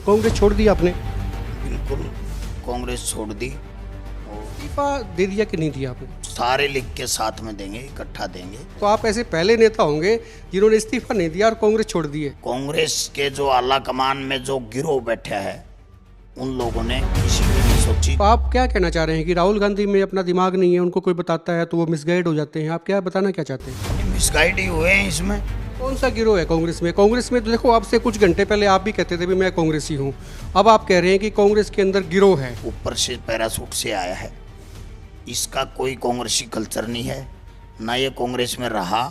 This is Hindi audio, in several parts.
कांग्रेस छोड़ दी आपने? बिल्कुल कांग्रेस छोड़ दी। और इस्तीफा दे दिया कि नहीं दिया आपने? सारे लिख के साथ में देंगे, इकट्ठा देंगे। तो आप ऐसे पहले नेता होंगे जिन्होंने इस्तीफा नहीं दिया और कांग्रेस छोड़ दी है। कांग्रेस के जो आला कमान में जो गिरोह बैठा है उन लोगों ने किसी की नहीं सोची। तो आप क्या कहना चाह रहे हैं कि राहुल गांधी में अपना दिमाग नहीं है, उनको कोई बताता है तो वो मिसगाइड हो जाते हैं? आप क्या बताना क्या चाहते हैं? मिसगाइड ही हुए हैं इसमें। कौन सा गिरोह है कांग्रेस में? कांग्रेस में तो देखो, आपसे कुछ घंटे पहले आप भी कहते थे भी मैं कांग्रेसी हूँ, अब आप कह रहे हैं कि कांग्रेस के अंदर गिरोह है। ऊपर से पैरासूट से आया है, इसका कोई कांग्रेसी कल्चर नहीं है, ना ये कांग्रेस में रहा,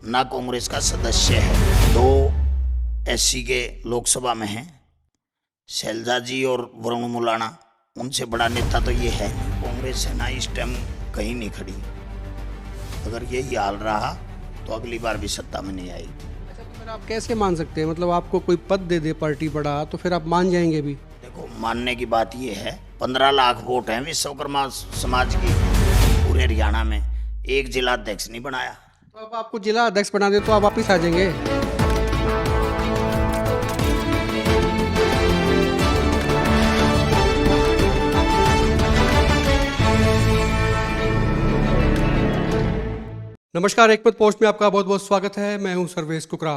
ना कांग्रेस का सदस्य है। दो एससी के लोकसभा में हैं, शैलजा जी और वरुण मुलाना, उनसे बड़ा नेता तो ये है नहीं। कांग्रेस है ना इस टाइम कहीं नहीं खड़ी। अगर यही हाल रहा तो अगली बार भी सत्ता में नहीं आएगी। अच्छा, तो फिर आप कैसे मान सकते हैं? मतलब आपको कोई पद दे दे पार्टी बड़ा तो फिर आप मान जाएंगे भी? देखो, मानने की बात ये है, 15 लाख वोट हैं विश्वकर्मा समाज की पूरे हरियाणा में, एक जिला अध्यक्ष नहीं बनाया। तो अब आपको जिला अध्यक्ष बना दे तो आप वापिस आ जाएंगे? नमस्कार, एक मत पोस्ट में आपका बहुत बहुत स्वागत है। मैं हूं सर्वेश कुकरा।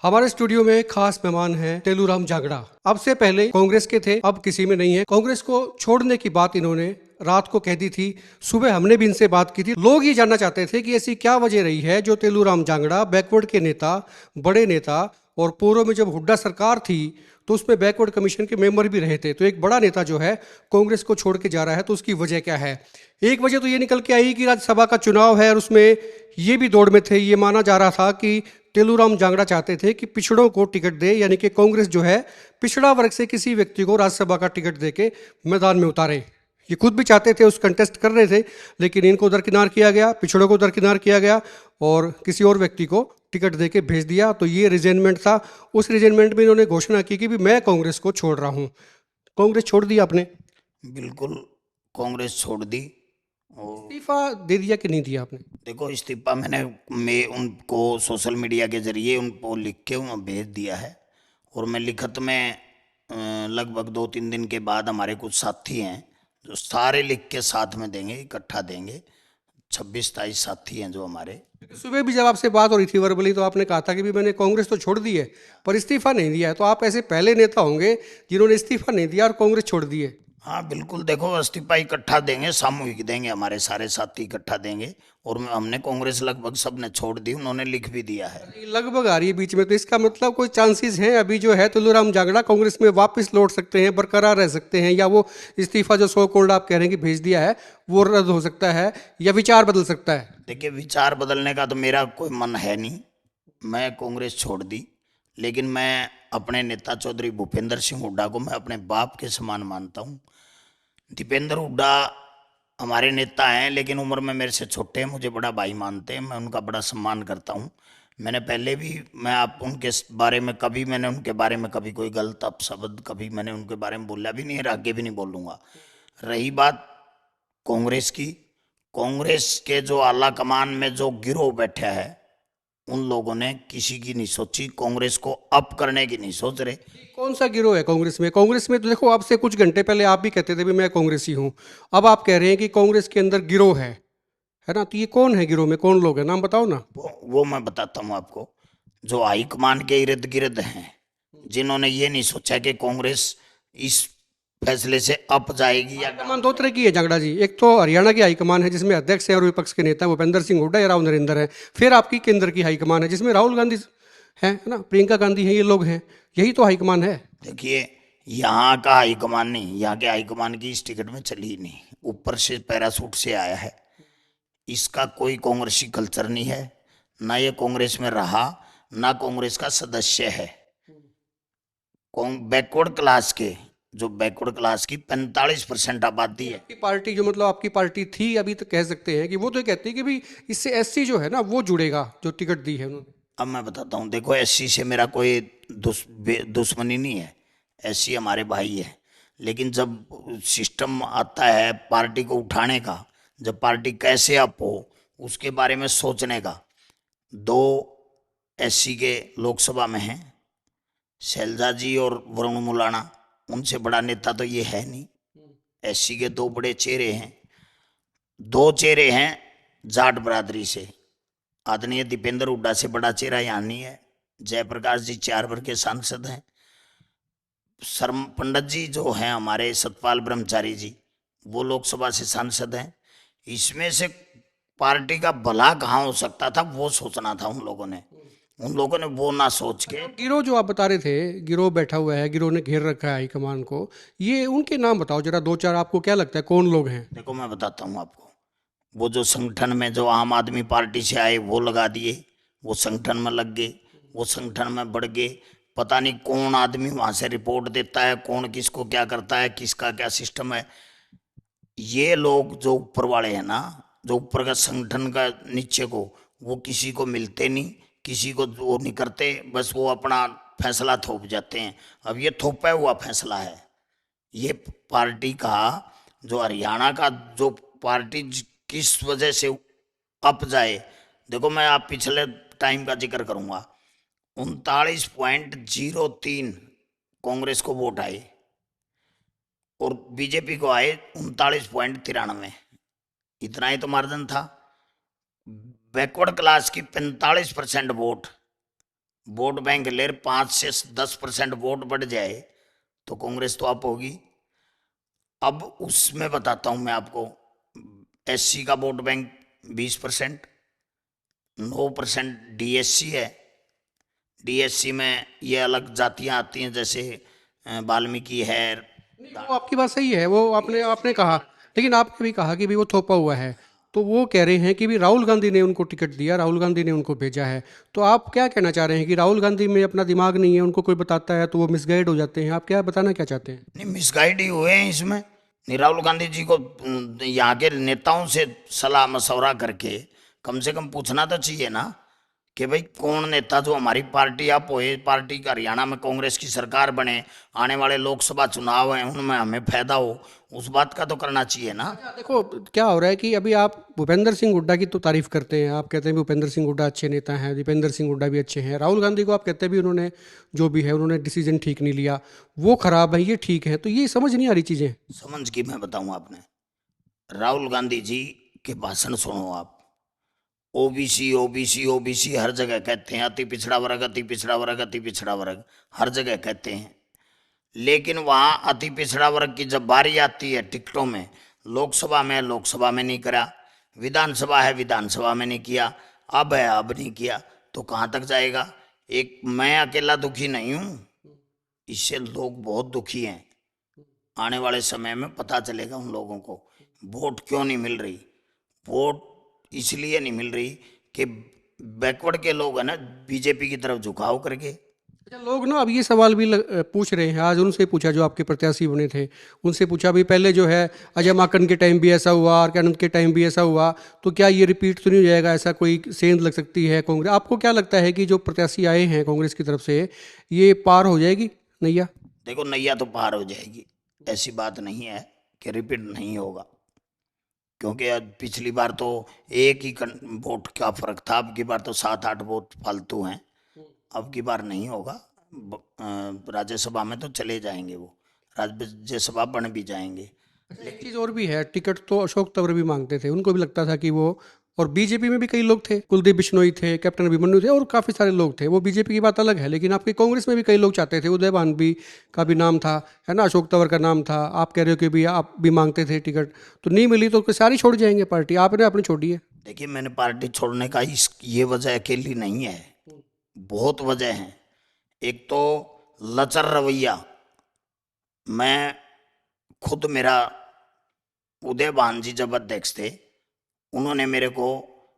हमारे स्टूडियो में खास मेहमान हैं तेलूराम जांगड़ा। अब से पहले कांग्रेस के थे, अब किसी में नहीं है। कांग्रेस को छोड़ने की बात इन्होंने रात को कह दी थी, सुबह हमने भी इनसे बात की थी। लोग ये जानना चाहते थे कि ऐसी क्या वजह रही है जो तेलूराम जांगड़ा, बैकवर्ड के नेता, बड़े नेता, और पूर्व में जब हुड्डा सरकार थी तो उसमें बैकवर्ड कमीशन के मेंबर भी रहे थे, तो एक बड़ा नेता जो है कांग्रेस को छोड़ के जा रहा है, तो उसकी वजह क्या है? एक वजह तो ये निकल के आई कि राज्यसभा का चुनाव है और उसमें ये भी दौड़ में थे। ये माना जा रहा था कि तेलूराम जांगड़ा चाहते थे कि पिछड़ों को टिकट दे, यानी कि कांग्रेस जो है पिछड़ा वर्ग से किसी व्यक्ति को राज्यसभा का टिकट दे के मैदान में उतारे। ये खुद भी चाहते थे, उस कंटेस्ट कर रहे थे, लेकिन इनको दरकिनार किया गया, पिछड़ों को दरकिनार किया गया और किसी और व्यक्ति को टिकट दे के भेज दिया। तो ये रिजाइनमेंट था। उस रिजाइनमेंट में इन्होंने घोषणा की कि भी मैं कांग्रेस को छोड़ रहा हूँ। कांग्रेस छोड़ दी आपने? बिल्कुल कांग्रेस छोड़ दी। और इस्तीफा दे दिया कि नहीं दिया आपने? देखो, इस्तीफा मैं उनको सोशल मीडिया के जरिए उनको लिख के उन्हें भेज दिया है। और मैं लिखत में लगभग 2-3 दिन के बाद हमारे कुछ साथी हैं जो सारे लिख के साथ में देंगे, इकट्ठा देंगे। 26-27 साथी हैं जो हमारे। सुबह भी जब आपसे बात हो रही थी वर्बली, तो आपने कहा था कि भी मैंने कांग्रेस तो छोड़ दी है पर इस्तीफा नहीं दिया है। तो आप ऐसे पहले नेता होंगे जिन्होंने इस्तीफा नहीं दिया और कांग्रेस छोड़ दी है। हाँ बिल्कुल, देखो इस्तीफा इकट्ठा देंगे, सामूहिक देंगे, हमारे सारे साथी इकट्ठा देंगे। और हमने कांग्रेस लगभग सबने छोड़ दी, उन्होंने लिख भी दिया है। ये लगभग आ रही है बीच में, तो इसका मतलब कोई चांसेस हैं अभी जो है तेलूराम जांगड़ा कांग्रेस में वापस लौट सकते हैं, बरकरार रह सकते हैं, या वो इस्तीफा जो सो कोल्ड आप कह रहे हैं कि भेज दिया है वो रद्द हो सकता है, या विचार बदल सकता है? देखिए, विचार बदलने का तो मेरा कोई मन है नहीं। मैं कांग्रेस छोड़ दी, लेकिन मैं अपने नेता चौधरी भूपेंद्र सिंह हुड्डा को मैं अपने बाप के समान मानता हूँ। दीपेंद्र हुड्डा हमारे नेता हैं, लेकिन उम्र में मेरे से छोटे हैं, मुझे बड़ा भाई मानते हैं, मैं उनका बड़ा सम्मान करता हूँ। मैंने पहले भी, मैं आप उनके बारे में कभी, मैंने उनके बारे में कभी कोई गलत अपशब्द कभी मैंने उनके बारे में बोला भी नहीं है, आगे भी नहीं बोलूँगा। रही बात कांग्रेस की, कांग्रेस के जो आला कमान में जो गिरोह बैठा है उन लोगों ने किसी की नहीं सोची, कांग्रेस को अप करने की नहीं सोच रहे। कौन सा गिरोह है कांग्रेस में? कांग्रेस में तो देखो, आपसे कुछ घंटे पहले आप भी कहते थे भी मैं कांग्रेसी हूँ, अब आप कह रहे हैं कि कांग्रेस के अंदर गिरोह है ना? तो ये कौन है गिरोह में? कौन लोग हैं? नाम बताओ ना। वो मैं बताता हूँ आपको। जो हाईकमान के इर्द गिर्द हैं, जिन्होंने ये नहीं सोचा कि कांग्रेस इस फैसले से अप जाएगी या हाईकमान दो तरह की है जांगड़ा जी। एक तो हरियाणा की हाईकमान है जिसमें अध्यक्ष है और विपक्ष के नेता भूपेंद्र सिंह हुड्डा या राव नरेंद्र है। फिर आपकी केंद्र की हाईकमान है जिसमें राहुल गांधी है ना, प्रियंका गांधी है, ये लोग हैं। यही तो हाईकमान है। देखिए, यहाँ का हाईकमान नहीं, यहाँ के हाईकमान की इस टिकट में चली ही नहीं, ऊपर से पैरासूट से आया है। इसका कोई कांग्रेसी कल्चर नहीं है, ना ये कांग्रेस में रहा, ना कांग्रेस का सदस्य है। बैकवर्ड क्लास के, जो बैकवर्ड क्लास की 45% आबादी है। आपकी पार्टी जो, मतलब आपकी पार्टी थी अभी तो कह सकते हैं कि वो तो कहती है कि भाई इससे एससी जो है ना वो जुड़ेगा, जो टिकट दी है उन्होंने। अब मैं बताता हूँ, देखो एससी से मेरा कोई दुश्मनी नहीं है, एससी हमारे भाई है। लेकिन जब सिस्टम आता है पार्टी को उठाने का, जब पार्टी कैसे अप हो उसके बारे में सोचने का, दो एससी के लोकसभा में हैं, शैलजा जी और वरुण मुलाना, उनसे बड़ा नेता तो ये है नहीं। एससी के दो बड़े चेहरे हैं, दो चेहरे हैं जाट बरादरी से। आदरणीय दीपेंद्र हुड्डा से बड़ा चेहरा यहाँ नहीं है। जयप्रकाश जी 4 बार के सांसद हैं। शर्म पंडित जी जो हैं हमारे सतपाल ब्रह्मचारी जी, वो लोकसभा से सांसद हैं। इसमें से पार्टी का भला कहाँ हो सकता था वो सोचना था उन लोगों ने। उन लोगों ने वो ना सोच के, गिरोह जो आप बता रहे थे, गिरोह बैठा हुआ है, गिरोह ने घेर रखा है हाईकमान को, ये उनके नाम बताओ जरा, दो चार। आपको क्या लगता है कौन लोग हैं? देखो मैं बताता हूँ आपको। वो जो संगठन में जो आम आदमी पार्टी से आए वो लगा दिए, वो संगठन में लग गए, वो संगठन में बढ़ गए। पता नहीं कौन आदमी वहां से रिपोर्ट देता है, कौन किसको क्या करता है, किसका क्या सिस्टम है। ये लोग जो ऊपर वाले हैं ना, जो ऊपर का संगठन का नीचे को, वो किसी को मिलते नहीं, किसी को वो नहीं करते, बस वो अपना फैसला थोप जाते हैं। अब ये थोपा हुआ फैसला है। ये पार्टी का जो हरियाणा का जो पार्टी किस वजह से अप जाए, देखो मैं आप पिछले टाइम का जिक्र करूंगा। 39.03 कांग्रेस को वोट आए और बीजेपी को आए 39.93। इतना ही तो मार्जिन था। बैकवर्ड क्लास की 45% वोट बैंक ले 5 से 10% वोट बढ़ जाए तो कांग्रेस तो अप होगी। अब उसमें बताता हूं मैं आपको, एससी का वोट बैंक 20%, 9% डीएससी है। डीएससी में ये अलग जातियां आती हैं, जैसे वाल्मीकि है। नहीं, वो आपकी बात सही है, वो आपने आपने कहा, लेकिन आपने भी कहा कि भी वो थोपा हुआ है। तो वो कह रहे हैं कि भी राहुल गांधी ने उनको टिकट दिया, राहुल गांधी ने उनको भेजा है। तो आप क्या कहना चाह रहे हैं कि राहुल गांधी में अपना दिमाग नहीं है, उनको कोई बताता है तो वो मिसगाइड हो जाते हैं? आप क्या बताना क्या चाहते हैं? नहीं, मिसगाइड ही हुए हैं इसमें। नहीं, राहुल गांधी जी को यहाँ के नेताओं से सलाह मशवरा करके कम से कम पूछना तो चाहिए ना कि भाई कौन नेता जो हमारी पार्टी आप होए, पार्टी का हरियाणा में कांग्रेस की सरकार बने, आने वाले लोकसभा चुनाव हैं उनमें हमें फायदा हो, उस बात का तो करना चाहिए ना। अच्छा, देखो क्या हो रहा है कि अभी आप भूपेंद्र सिंह हुड्डा की तो तारीफ करते हैं, आप कहते हैं भूपेंद्र सिंह हुड्डा अच्छे नेता हैं, दीपेंद्र सिंह हुड्डा भी अच्छे हैं। राहुल गांधी को आप कहते हैं भी उन्होंने जो भी है उन्होंने डिसीजन ठीक नहीं लिया, वो खराब है, ये ठीक है। तो ये समझ नहीं आ रही चीज़ें। समझ की मैं बताऊं आपने, राहुल गांधी जी के भाषण सुनो आप। ओबीसी ओबीसी ओबीसी हर जगह कहते हैं, अति पिछड़ा वर्ग अति पिछड़ा वर्ग अति पिछड़ा वर्ग हर जगह कहते हैं। लेकिन वहां अति पिछड़ा वर्ग की जब बारी आती है टिकटों में, लोकसभा में नहीं करा, विधानसभा है विधानसभा में नहीं किया, अब है अब नहीं किया, तो कहाँ तक जाएगा। एक मैं अकेला दुखी नहीं हूं, इससे लोग बहुत दुखी हैं। आने वाले समय में पता चलेगा उन लोगों को वोट क्यों नहीं मिल रही। वोट इसलिए नहीं मिल रही कि बैकवर्ड के लोग है ना बीजेपी की तरफ झुकाव करके। अच्छा, लोग ना अब ये सवाल भी पूछ रहे हैं, आज उनसे पूछा जो आपके प्रत्याशी बने थे, उनसे पूछा भी पहले जो है अजय माकन के टाइम भी ऐसा हुआ, आर के आनंद के टाइम भी ऐसा हुआ, तो क्या ये रिपीट तो नहीं हो जाएगा? ऐसा कोई सेंध लग सकती है कांग्रेस? आपको क्या लगता है कि जो प्रत्याशी आए हैं कांग्रेस की तरफ से, ये पार हो जाएगी नैया? देखो नैया तो पार हो जाएगी, ऐसी बात नहीं है कि रिपीट नहीं होगा, क्योंकि पिछली बार तो एक ही वोट का फर्क था, अब की बार तो 7-8 वोट फालतू हैं। अब की बार नहीं होगा। राज्यसभा में तो चले जाएंगे, वो राज्यसभा बन भी जाएंगे। एक चीज़ और भी है, टिकट तो अशोक तंवर भी मांगते थे, उनको भी लगता था कि वो, और बीजेपी में भी कई लोग थे, कुलदीप बिश्नोई थे, कैप्टन अभिमन्यु थे, और काफ़ी सारे लोग थे। वो बीजेपी की बात अलग है, लेकिन आपकी कांग्रेस में भी कई लोग चाहते थे। उदय भानवी का भी नाम था, है ना, अशोक तंवर का नाम था। आप कह रहे हो कि भी आप भी मांगते थे टिकट, तो नहीं मिली तो सारी छोड़ जाएंगे पार्टी? आपने अपनी छोड़ी है। देखिए मैंने पार्टी छोड़ने का ये वजह अकेली नहीं है, बहुत वजह हैं। एक तो लचर रवैया, मैं खुद, मेरा उदय भान जी जब अध्यक्ष थे, उन्होंने मेरे को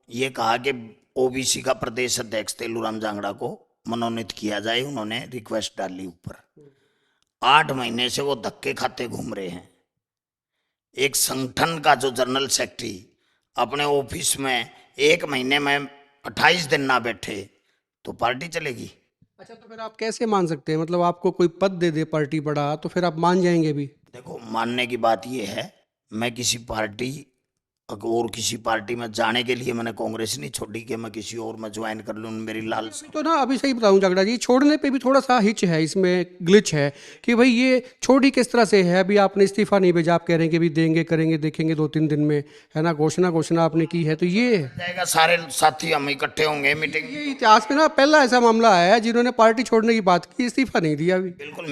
ये कहा कि ओबीसी का प्रदेश अध्यक्ष तेलूराम जांगड़ा को मनोनीत किया जाए, उन्होंने रिक्वेस्ट डाली ऊपर। 8 महीने से वो धक्के खाते घूम रहे हैं। एक संगठन का जो जनरल सेक्रेटरी अपने ऑफिस में 1 महीने में 28 दिन ना बैठे तो पार्टी चलेगी? अच्छा, तो फिर आप कैसे मान सकते हैं? मतलब आपको कोई पद दे दे पार्टी बड़ा, तो फिर आप मान जाएंगे भी? देखो मानने की बात ये है, मैं किसी पार्टी और किसी पार्टी में जाने के लिए मैंने कांग्रेस नहीं छोड़ी कि मैं किसी और में ज्वाइन कर लूँ, मेरी लालसा। तो ना अभी सही बताऊं जागड़ा जी, छोड़ने पे भी थोड़ा सा हिच है, इसमें ग्लिच है कि भाई ये छोड़ी किस तरह से है। अभी आपने इस्तीफा नहीं भेजा, आप कह रहे हैं कि भी देंगे करेंगे देखेंगे 2-3 दिन में, है ना, घोषणा आपने की है, तो ये जाएगा, सारे साथी हम इकट्ठे होंगे मीटिंग। ये इतिहास में ना पहला ऐसा मामला आया है जिन्होंने पार्टी छोड़ने की बात की, इस्तीफा नहीं दिया अभी। बिल्कुल,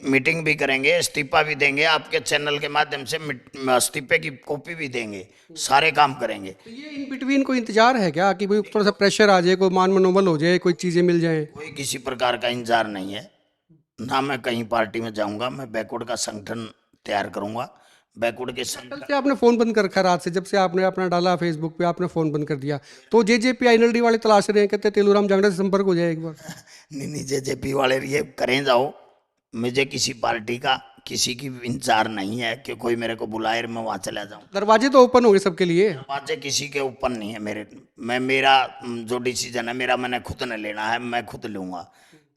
मीटिंग भी करेंगे, इस्तीफा भी देंगे, आपके चैनल के माध्यम से इस्तीफे की कॉपी भी देंगे, सारे काम करेंगे। तो ये इन बिटवीन कोई इंतजार है क्या कि भाई थोड़ा सा प्रेशर आ जाए, कोई मान मनोबल हो जाए, कोई चीज़ें मिल जाएं? कोई किसी प्रकार का इंतजार नहीं है, ना मैं कहीं पार्टी में जाऊंगा। मैं बैकवर्ड का संगठन तैयार करूंगा, बैकवर्ड के कल संगठन। से आपने फ़ोन बंद कर रखा, रात से जब से आपने अपना डाला फेसबुक पे आपने फ़ोन बंद कर दिया, तो जेजेपी आईएनएलडी वाले तलाश रहे हैं, कहते हैं तेलूराम जांगड़ा से संपर्क हो जाए एक बार। नहीं, जेजेपी वाले ये करें जाओ, मुझे किसी पार्टी का किसी की इंतजार नहीं है कि कोई मेरे को बुलाए मैं वहां चला जाऊं। दरवाजे तो ओपन होंगे सबके लिए। दरवाजे किसी के ऊपर नहीं है मेरे। मेरा जो डिसीजन है मेरा, मैंने खुद ने लेना है, मैं खुद लूंगा।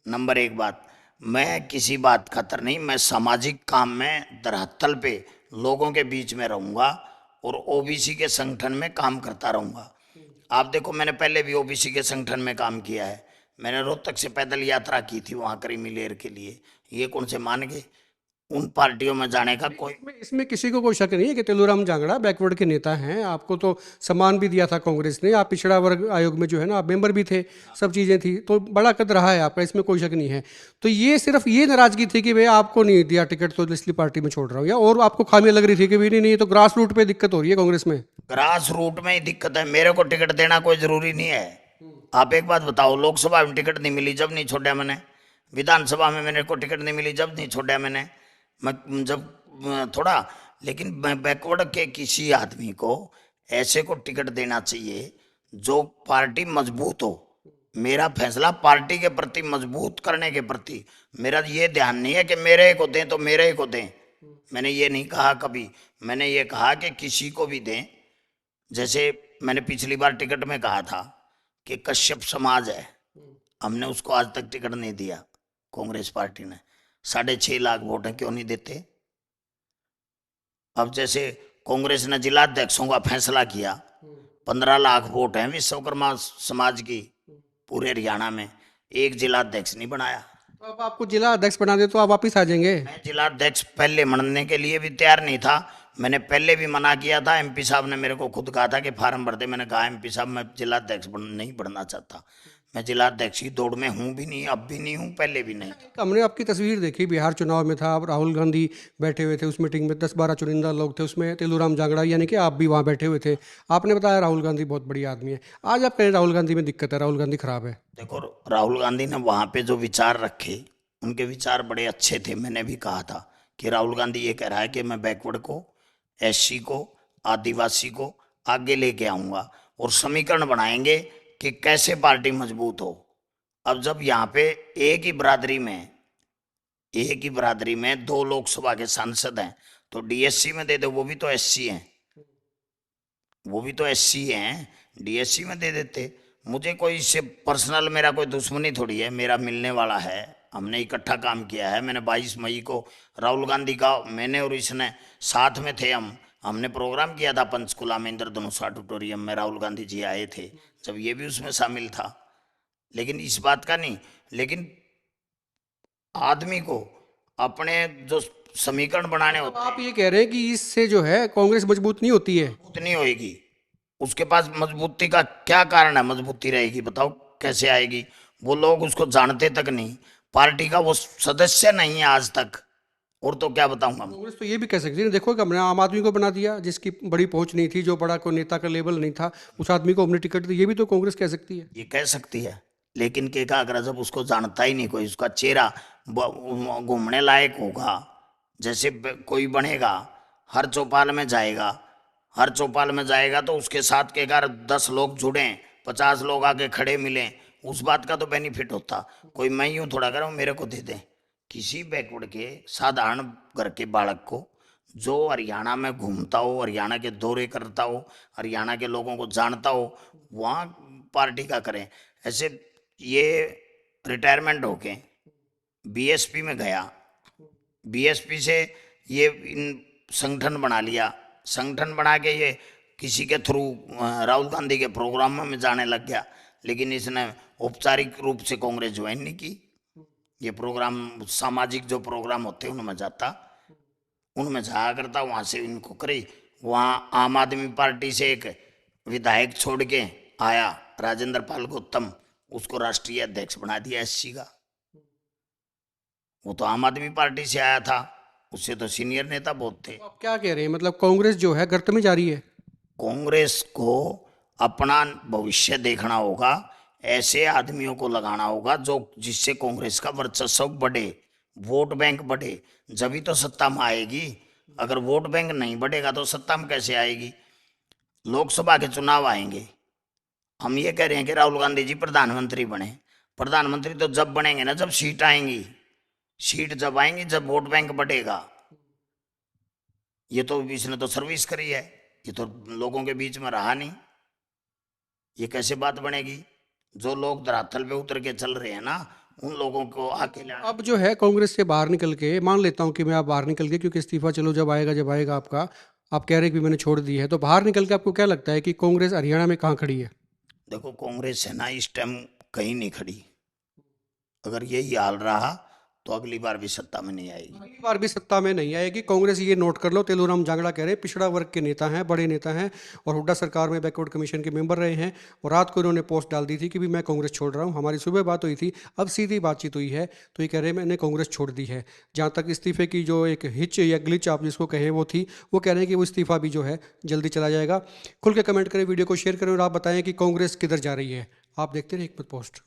नंबर एक बात, मैं किसी बात खातर नहीं, मैं सामाजिक काम में धरातल पे लोगों के बीच में रहूंगा और ओबीसी के संगठन में काम करता रहूंगा। आप देखो, मैंने पहले भी ओबीसी के संगठन में काम किया है। मैंने रोहतक से पैदल यात्रा की थी वहाँ क्रीमी लेयर के लिए। ये कौन से मान गए? उन पार्टियों में जाने का कोई। इसमें किसी को कोई शक नहीं है कि तेलूराम जांगड़ा बैकवर्ड के नेता हैं। आपको तो सम्मान भी दिया था कांग्रेस ने, आप पिछड़ा वर्ग आयोग में जो है ना आप मेंबर भी थे, सब चीज़ें थी, तो बड़ा कद रहा है आपका, इसमें कोई शक नहीं है। तो ये सिर्फ ये नाराजगी थी कि भाई आपको नहीं दिया टिकट तो इसलिए पार्टी में छोड़ रहा हूँ, या और आपको खामियां लग रही थी कि भाई नहीं नहीं, ये तो ग्रास रूट पे दिक्कत हो रही है कांग्रेस में? ग्रास रूट में ही दिक्कत है, मेरे को टिकट देना कोई जरूरी नहीं है। आप एक बात बताओ, लोकसभा में टिकट नहीं मिली जब नहीं छोड़ा मैंने, विधानसभा में मेरे को टिकट नहीं मिली जब नहीं छोड़ा मैंने, मैं जब थोड़ा। लेकिन मैं बैकवर्ड के किसी आदमी को ऐसे को टिकट देना चाहिए जो पार्टी मजबूत हो। मेरा फैसला पार्टी के प्रति मजबूत करने के प्रति, मेरा ये ध्यान नहीं है कि मेरे को दें तो मेरे को दें। मैंने ये नहीं कहा कभी, मैंने ये कहा कि किसी को भी दें। जैसे मैंने पिछली बार टिकट में कहा था कि कश्यप समाज है, हमने उसको आज तक टिकट नहीं दिया कांग्रेस पार्टी ने। 6.5 लाख वोट हैं, क्यों नहीं देते? अब जैसे कांग्रेस ने जिलाध्यक्षों का फैसला किया, 15 लाख वोट हैं विश्वकर्मा समाज की पूरे हरियाणा में, एक जिलाध्यक्ष नहीं बनाया। तो अब आपको जिला अध्यक्ष बना दे तो आप वापिस आ जाएंगे? मैं जिलाध्यक्ष पहले बनने के लिए भी तैयार नहीं था, मैंने पहले भी मना किया था। एमपी साहब ने मेरे को खुद कहा था कि फार्म भर दे। मैंने कहा एमपी साहब मैं जिलाध्यक्ष नहीं बनना चाहता, मैं जिलाध्यक्ष की दौड़ में हूँ भी नहीं, अब भी नहीं हूँ, पहले भी नहीं। हमने आपकी तस्वीर देखी, बिहार चुनाव में था, अब राहुल गांधी बैठे हुए थे उस मीटिंग में, 10-12 चुनिंदा लोग थे उसमें, तेलूराम जांगड़ा यानी कि आप भी वहाँ बैठे हुए थे। आपने बताया राहुल गांधी बहुत बड़ी आदमी है, आज आप कहें राहुल गांधी में दिक्कत है, राहुल गांधी खराब है? देखो, राहुल गांधी ने वहाँ पे जो विचार रखे, उनके विचार बड़े अच्छे थे। मैंने भी कहा था कि राहुल गांधी ये कह रहा है कि मैं बैकवर्ड को, एससी को, आदिवासी को आगे लेके आऊँगा और समीकरण बनाएंगे कि कैसे पार्टी मजबूत हो। अब जब यहाँ पे एक ही बिरादरी में 2 लोकसभा के सांसद हैं, तो डीएससी में दे दो, वो भी तो एससी हैं, डीएससी में दे देते। मुझे कोई इससे पर्सनल मेरा कोई दुश्मनी थोड़ी है, मेरा मिलने वाला है, हमने इकट्ठा काम किया है। मैंने 22 मई को राहुल गांधी का, मैंने और इसने साथ में थे, हमने प्रोग्राम किया था पंचकुला में, इंद्रधनुष ऑडिटोरियम में राहुल गांधी जी आए थे, जब ये भी उसमें शामिल था। लेकिन इस बात का नहीं, लेकिन आदमी को अपने जो समीकरण बनाने होते आप ये कह रहे हैं कि इससे जो है कांग्रेस मजबूत नहीं होती है? उतनी होएगी। उसके पास मजबूती का क्या कारण है? मजबूती रहेगी, बताओ कैसे आएगी? वो लोग उसको जानते तक नहीं, पार्टी का वो सदस्य नहीं है आज तक, और तो क्या बताऊंगा। कांग्रेस तो ये भी कह सकती है, देखो कि हमने आम आदमी को बना दिया जिसकी बड़ी पहुंच नहीं थी, जो बड़ा कोई नेता का लेवल नहीं था, उस आदमी को हमने टिकट दी, ये भी तो कांग्रेस कह सकती है। ये कह सकती है, लेकिन के का अगर जब उसको जानता ही नहीं कोई, उसका चेहरा घूमने लायक होगा, जैसे कोई बनेगा, हर चौपाल में जाएगा तो उसके साथ के अगर 10 लोग जुड़े, 50 लोग आगे खड़े मिले, उस बात का तो बेनिफिट होता। कोई मैं यूँ थोड़ा करूँ मेरे को दे दें। किसी बैकवर्ड के साधारण घर के बालक को जो हरियाणा में घूमता हो, हरियाणा के दौरे करता हो, हरियाणा के लोगों को जानता हो, वहाँ पार्टी का करें। ऐसे ये रिटायरमेंट होके बीएसपी में गया, बीएसपी से ये इन संगठन बना लिया, संगठन बना के ये किसी के थ्रू राहुल गांधी के प्रोग्राम में जाने लग गया, लेकिन इसने औपचारिक रूप से कांग्रेस ज्वाइन नहीं की। ये प्रोग्राम सामाजिक जो प्रोग्राम होते हैं उनमें जाता, उनमें जाया करता, वहाँ से इनको करे। वहाँ आम आदमी पार्टी से एक विधायक छोड़ के आया राजेंद्र पाल गौतम, उसको राष्ट्रीय अध्यक्ष बना दिया एससी का। वो तो आम आदमी पार्टी से आया था, उससे तो सीनियर नेता बहुत थे। आप क्या कह रहे हैं, मतलब कांग्रेस जो है गर्त में जा रही है? कांग्रेस को अपना भविष्य देखना होगा, ऐसे आदमियों को लगाना होगा जो जिससे कांग्रेस का वर्चस्व बढ़े, वोट बैंक बढ़े, जब तो सत्ता में आएगी। अगर वोट बैंक नहीं बढ़ेगा तो सत्ता में कैसे आएगी? लोकसभा के चुनाव आएंगे, हम ये कह रहे हैं कि राहुल गांधी जी प्रधानमंत्री बने। प्रधानमंत्री तो जब बनेंगे ना जब सीट आएंगी, सीट जब आएंगी जब वोट बैंक बढ़ेगा। ये तो इसने तो सर्विस करी है, ये तो लोगों के बीच में रहा नहीं, ये कैसे बात बनेगी? जो लोग धरातल पे उतर के चल रहे हैं ना, उन लोगों को अकेले। अब जो है कांग्रेस से बाहर निकल के, मान लेता हूं कि मैं आप बाहर निकल के, क्योंकि इस्तीफा चलो जब आएगा आपका, आप कह रहे हैं कि मैंने छोड़ दी है, तो बाहर निकल के आपको क्या लगता है कि कांग्रेस हरियाणा में कहाँ खड़ी है? देखो कांग्रेस है ना इस टाइम कहीं नहीं खड़ी। अगर यही हाल रहा तो अगली बार भी सत्ता में नहीं आएगी। अगली बार भी सत्ता में नहीं आएगी कांग्रेस, ये नोट कर लो। तेलूराम जांगड़ा कह रहे हैं पिछड़ा वर्ग के नेता हैं, बड़े नेता हैं, और हुड्डा सरकार में बैकवर्ड कमीशन के मेंबर रहे हैं, और रात को इन्होंने पोस्ट डाल दी थी कि भी मैं कांग्रेस छोड़ रहा हूं। हमारी सुबह बात हुई थी, अब सीधी बातचीत हुई है, तो ये कह रहे हैं मैंने कांग्रेस छोड़ दी है। जहाँ तक इस्तीफे की जो एक हिच या ग्लिच आप जिसको कहें वो थी, वो कह रहे हैं कि वो इस्तीफा भी जो है जल्दी चला जाएगा। खुल के कमेंट करें, वीडियो को शेयर करें, और आप बताएं कि कांग्रेस किधर जा रही है। आप देखते रहिए हिकमत पोस्ट।